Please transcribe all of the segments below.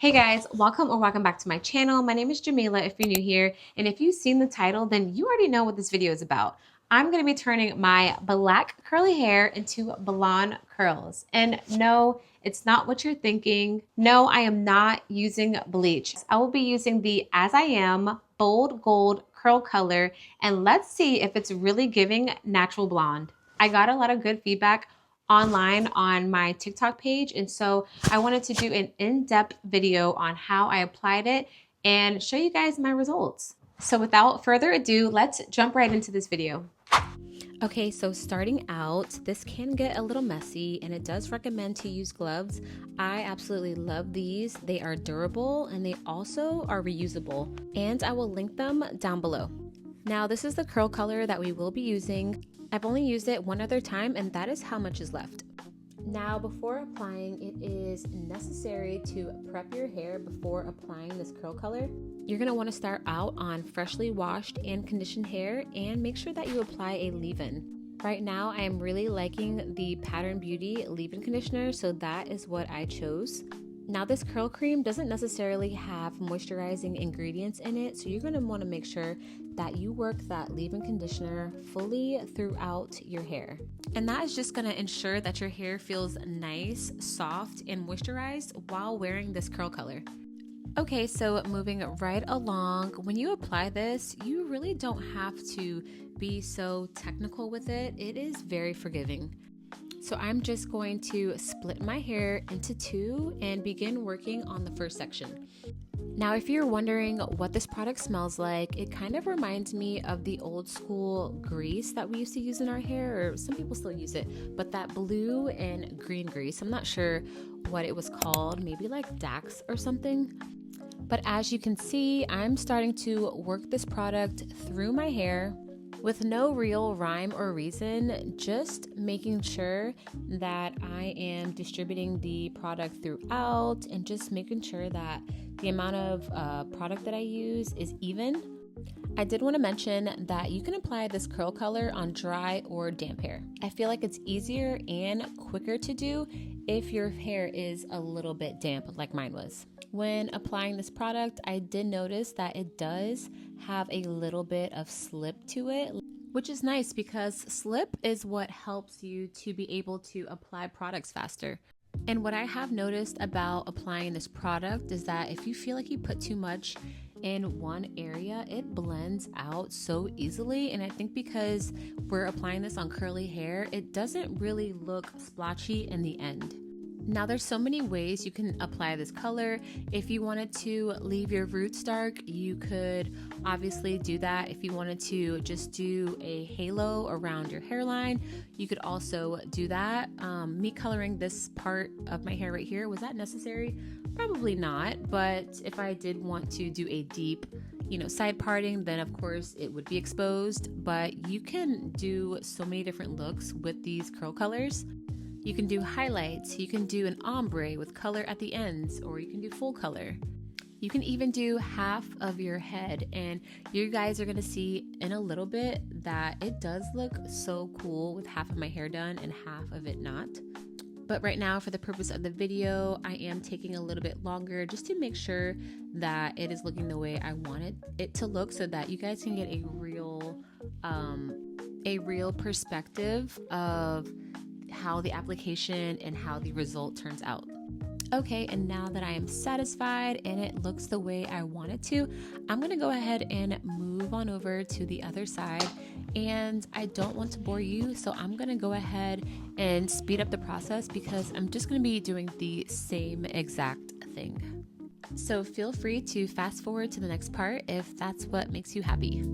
Hey guys, welcome back to my channel. My name is Jamila if you're new here, and if you've seen the title, then you already know what this video is about. I'm gonna be turning my black curly hair into blonde curls. And no, it's not what you're thinking. No, I am not using bleach. I will be using the As I Am Bold Gold Curl Color, and let's see if it's really giving natural blonde. I got a lot of good feedback online on my TikTok page. And so I wanted to do an in-depth video on how I applied it and show you guys my results. So without further ado, let's jump right into this video. Okay, so starting out, this can get a little messy and it does recommend to use gloves. I absolutely love these. They are durable and they also are reusable, and I will link them down below. Now, this is the curl color that we will be using. I've only used it one other time, and that is how much is left. Now, before applying, it is necessary to prep your hair before applying this curl color. You're going to want to start out on freshly washed and conditioned hair and make sure that you apply a leave-in. Right now, I am really liking the Pattern Beauty leave-in conditioner, so that is what I chose. Now, this curl cream doesn't necessarily have moisturizing ingredients in it, so you're going to want to make sure that you work that leave-in conditioner fully throughout your hair. And that is just going to ensure that your hair feels nice, soft, and moisturized while wearing this curl color. Okay, so moving right along, when you apply this, you really don't have to be so technical with it. It is very forgiving. So I'm just going to split my hair into two and begin working on the first section. Now, if you're wondering what this product smells like, it kind of reminds me of the old school grease that we used to use in our hair, or some people still use it, but that blue and green grease. I'm not sure what it was called, maybe like Dax or something. But as you can see, I'm starting to work this product through my hair with no real rhyme or reason, just making sure that I am distributing the product throughout and just making sure that the amount of product that I use is even. I did want to mention that you can apply this curl color on dry or damp hair. I feel like it's easier and quicker to do if your hair is a little bit damp like mine was. When applying this product, I did notice that it does have a little bit of slip to it, which is nice because slip is what helps you to be able to apply products faster. And what I have noticed about applying this product is that if you feel like you put too much in one area, it blends out so easily. And I think because we're applying this on curly hair, it doesn't really look splotchy in the end. Now, there's so many ways you can apply this color. If you wanted to leave your roots dark, you could obviously do that. If you wanted to just do a halo around your hairline, you could also do that. Me coloring this part of my hair right here, was that necessary? Probably not, but if I did want to do a deep side parting, then of course it would be exposed. But you can do so many different looks with these curl colors. You can do highlights, you can do an ombre with color at the ends, or you can do full color. You can even do half of your head, and you guys are gonna see in a little bit that it does look so cool with half of my hair done and half of it not. But right now, for the purpose of the video, I am taking a little bit longer just to make sure that it is looking the way I wanted it to look, so that you guys can get a real perspective of how the application and how the result turns out. Okay, and now that I am satisfied and it looks the way I want it to, I'm gonna go ahead and move on over to the other side. And I don't want to bore you, so I'm gonna go ahead and speed up the process because I'm just gonna be doing the same exact thing. So feel free to fast forward to the next part if that's what makes you happy.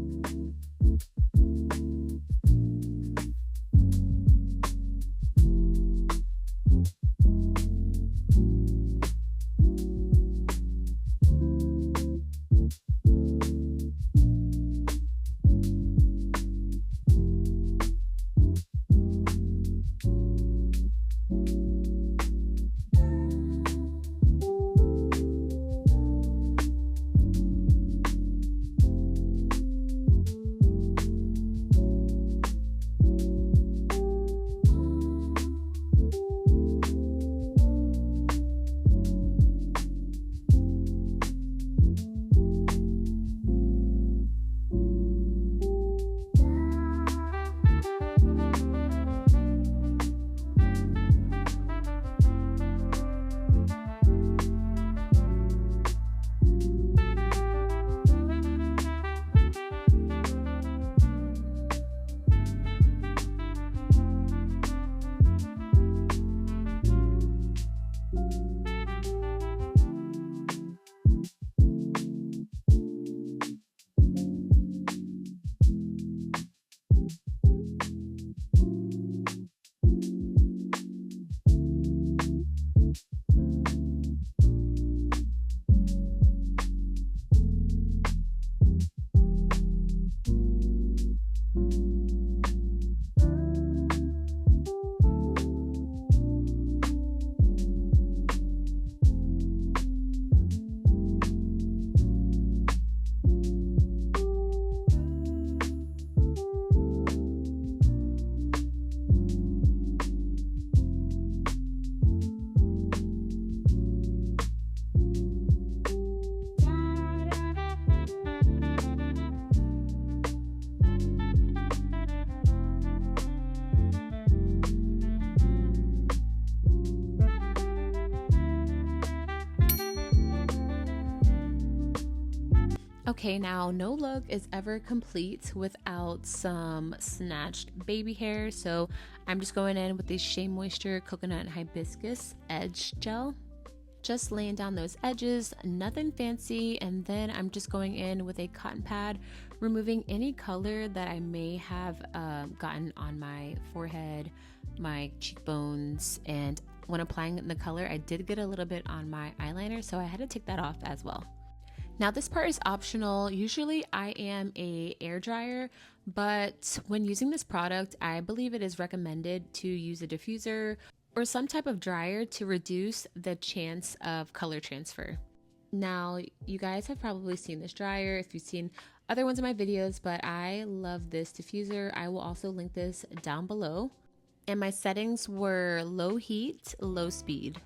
Okay, now no look is ever complete without some snatched baby hair, so I'm just going in with the Shea Moisture Coconut and Hibiscus Edge Gel. Just laying down those edges, nothing fancy, and then I'm just going in with a cotton pad, removing any color that I may have gotten on my forehead, my cheekbones, and when applying the color, I did get a little bit on my eyeliner, so I had to take that off as well. Now this part is optional. Usually I am a air dryer, but when using this product, I believe it is recommended to use a diffuser or some type of dryer to reduce the chance of color transfer. Now, you guys have probably seen this dryer if you've seen other ones in my videos, but I love this diffuser. I will also link this down below. And my settings were low heat, low speed.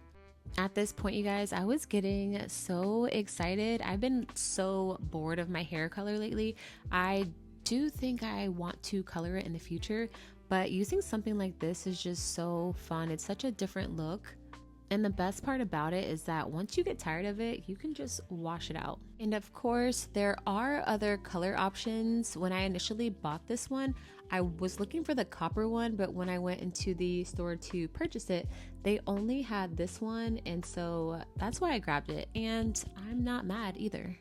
At this point, you guys, I was getting so excited. I've been so bored of my hair color lately. I do think I want to color it in the future, but using something like this is just so fun. It's such a different look. And the best part about it is that once you get tired of it, you can just wash it out. And of course, there are other color options. When I initially bought this one, I was looking for the copper one, but when I went into the store to purchase it, they only had this one. And so that's why I grabbed it. And I'm not mad either.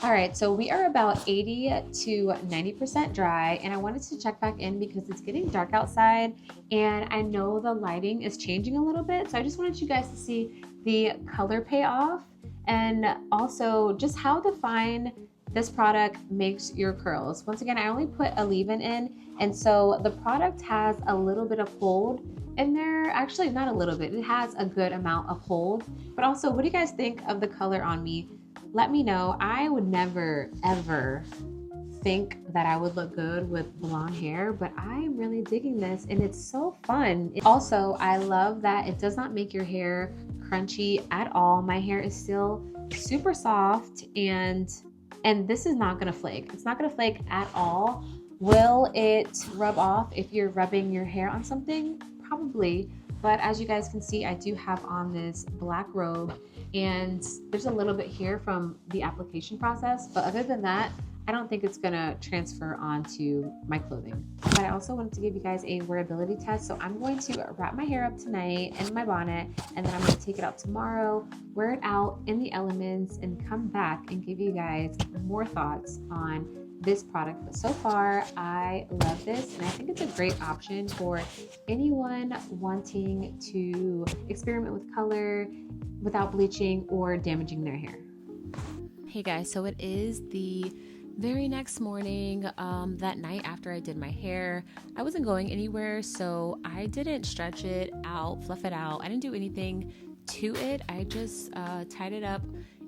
All right, so we are about 80 to 90% dry, and I wanted to check back in because it's getting dark outside and I know the lighting is changing a little bit. So I just wanted you guys to see the color payoff and also just how defined this product makes your curls. Once again, I only put a leave-in in, and so the product has a little bit of hold in there. Actually, not a little bit, it has a good amount of hold. But also, what do you guys think of the color on me? Let me know. I would never, ever think that I would look good with blonde hair, but I'm really digging this and it's so fun. Also, I love that it does not make your hair crunchy at all. My hair is still super soft and this is not gonna flake. It's not gonna flake at all. Will it rub off if you're rubbing your hair on something? Probably. But as you guys can see, I do have on this black robe and there's a little bit here from the application process. But other than that, I don't think it's gonna transfer onto my clothing. But I also wanted to give you guys a wearability test. So I'm going to wrap my hair up tonight in my bonnet, and then I'm gonna take it out tomorrow, wear it out in the elements, and come back and give you guys more thoughts on this product. But so far, I love this, and I think it's a great option for anyone wanting to experiment with color without bleaching or damaging their hair. Hey guys, so it is the very next morning, that night after I did my hair. I wasn't going anywhere, so I didn't stretch it out, fluff it out. I didn't do anything to it. I just tied it up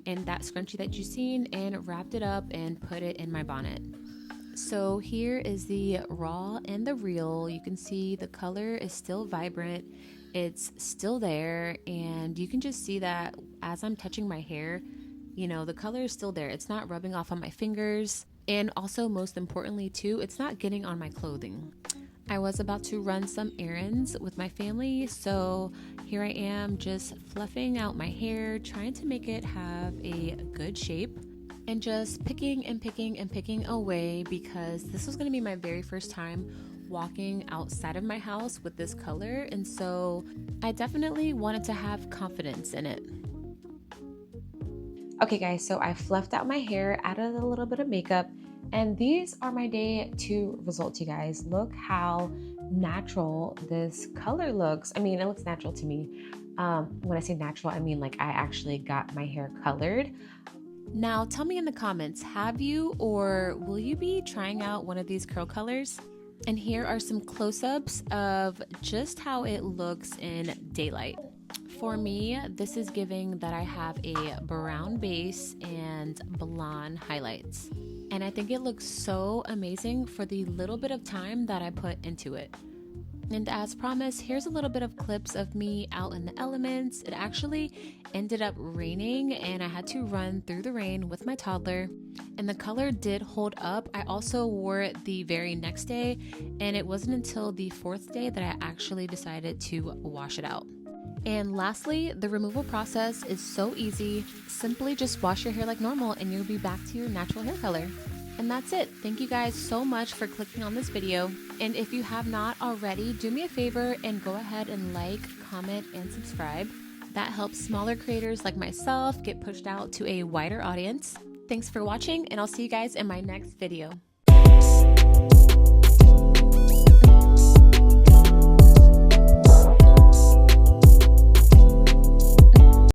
in that scrunchie that you've seen and wrapped it up and put it in my bonnet. So here is the raw and the real. You can see the color is still vibrant. It's still there, and you can just see that as I'm touching my hair, you know, the color is still there. It's not rubbing off on my fingers. And also, most importantly too, it's not getting on my clothing. I was about to run some errands with my family, so here I am just fluffing out my hair, trying to make it have a good shape, and just picking and picking and picking away, because this was going to be my very first time walking outside of my house with this color, and so I definitely wanted to have confidence in it. Okay guys, so I fluffed out my hair, added a little bit of makeup, and these are my day 2 results, you guys. Look how natural this color looks. I mean, it looks natural to me. When I say natural, I mean like I actually got my hair colored. Now, tell me in the comments, have you or will you be trying out one of these curl colors? And here are some close-ups of just how it looks in daylight. For me, this is giving that I have a brown base and blonde highlights. And I think it looks so amazing for the little bit of time that I put into it. And as promised, here's a little bit of clips of me out in the elements. It actually ended up raining and I had to run through the rain with my toddler. And the color did hold up. I also wore it the very next day, and it wasn't until the 4th day that I actually decided to wash it out. And lastly, the removal process is so easy. Simply just wash your hair like normal and you'll be back to your natural hair color. And that's it. Thank you guys so much for clicking on this video. And if you have not already, do me a favor and go ahead and like, comment, and subscribe. That helps smaller creators like myself get pushed out to a wider audience. Thanks for watching, and I'll see you guys in my next video.